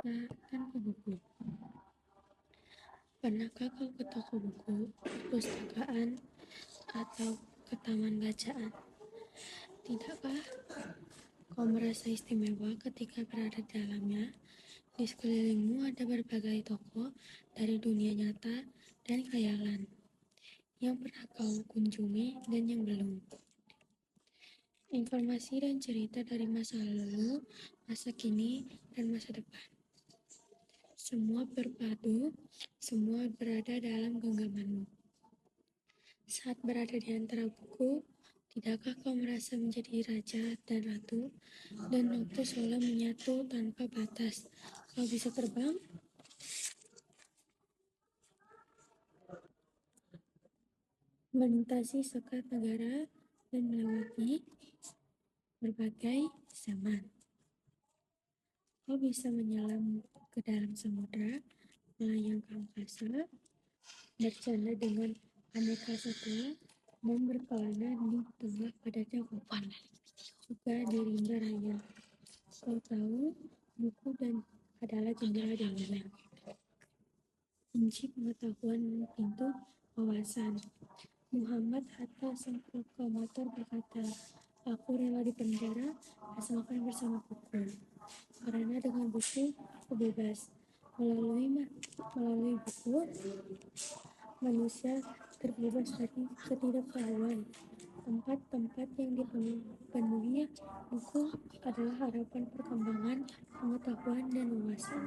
suka tanpa buku. Pernahkah kau ke toko buku, perpustakaan, atau ke taman bacaan? Tidakkah kau merasa istimewa ketika berada di dalamnya? Di sekelilingmu ada berbagai toko dari dunia nyata dan khayalan yang pernah kau kunjungi dan yang belum. Informasi dan cerita dari masa lalu, masa kini, dan masa depan. Semua berpadu, semua berada dalam genggamanmu. Saat berada di antara buku, tidakkah kau merasa menjadi raja dan ratu, dan waktu seolah menyatu tanpa batas? Kau bisa terbang, melintasi sekat negara, dan melewati berbagai zaman. Kau bisa menyelam ke dalam samudra, melayang ke angkasa, bercanda dengan aneka satwa, dan berkelana di tengah padatnya kota. Juga di rimba raya. Kau tahu, buku dan adalah jendela dunia. Kunci pengetahuan, pintu wawasan. Muhammad Hatta, sang proklamator, berkata, "Aku rela di penjara asalkan bersama buku. Karena dengan buku aku bebas. Melalui buku, manusia terbebas dari ketidaktahuan. Tempat-tempat yang dipenuhi buku adalah harapan perkembangan, pengetahuan, dan wawasan.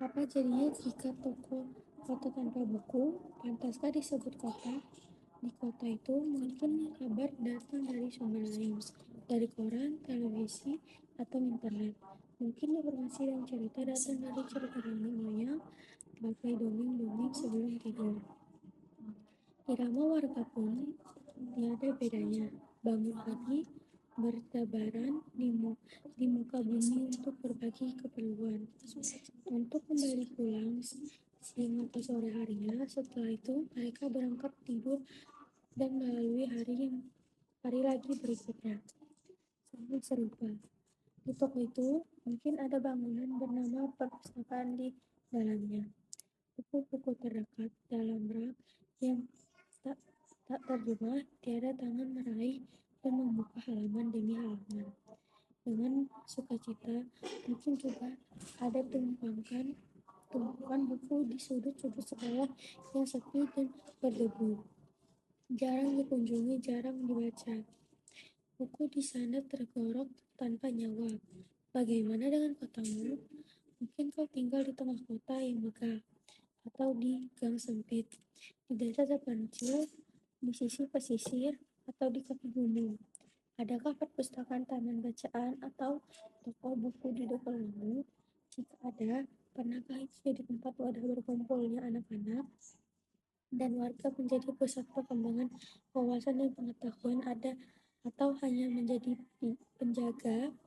Apa jadinya jika kota tanpa buku? Pantaskah disebut kota? Di kota itu mungkin kabar datang dari sumber lain, dari koran, televisi, atau internet. Mungkin informasi dan cerita datang dari cerita nenek moyang, bagai dongeng-dongeng sebelum tidur. Irama warga pun tiada bedanya. Bangun pagi, bertebaran di muka bumi untuk berbagi keperluan. Untuk kembali pulang siang atau sore harinya. Setelah itu mereka berangkat tidur dan melalui hari lagi berikutnya. Sangat serupa. Di toko itu mungkin ada bangunan bernama perpustakaan di dalamnya. Buku-buku terdekat dalam rak yang tak terjemah, tiada tangan meraih dan membuka halaman demi halaman. Dengan sukacita, mungkin juga ada tumpukan buku di sudut-sudut sekolah yang sepi dan berdebu. Jarang dikunjungi, jarang dibaca. Buku di sana tergorok tanpa nyawa. Bagaimana dengan kotamu? Mungkin kau tinggal di tengah kota yang megah, atau di gang sempit, di desa terpencil, di sisi pesisir, atau di kaki gunung. Adakah perpustakaan, taman bacaan, atau toko buku di dekatmu? Jika ada, pernahkah itu jadi tempat wadah berkumpulnya anak-anak dan warga, menjadi pusat perkembangan wawasan dan pengetahuan, atau hanya menjadi penjagaan?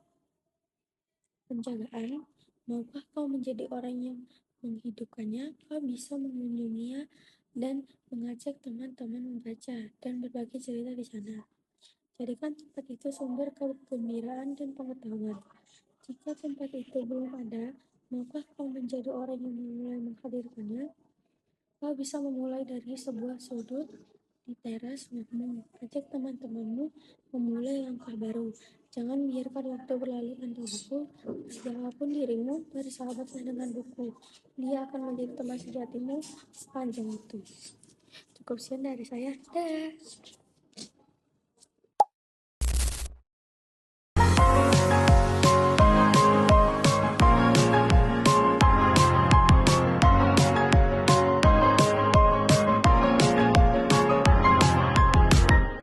Maukah kau menjadi orang yang menghidupkannya? Kau bisa mengunjunginya dan mengajak teman-teman membaca dan berbagi cerita di sana. Jadikan tempat itu sumber kegembiraan dan pengetahuan. Jika tempat itu belum ada, maukah kau menjadi orang yang memulai menghadirkannya? Kau bisa memulai dari sebuah sudut di teras rumahmu. Ajak teman-temanmu memulai langkah baru. Jangan biarkan waktu berlalu tanpa buku. Siapapun dirimu, bersahabatlah dengan buku. Dia akan menjadi teman sejatimu sepanjang waktu. Cukup sekian dari saya. Dah.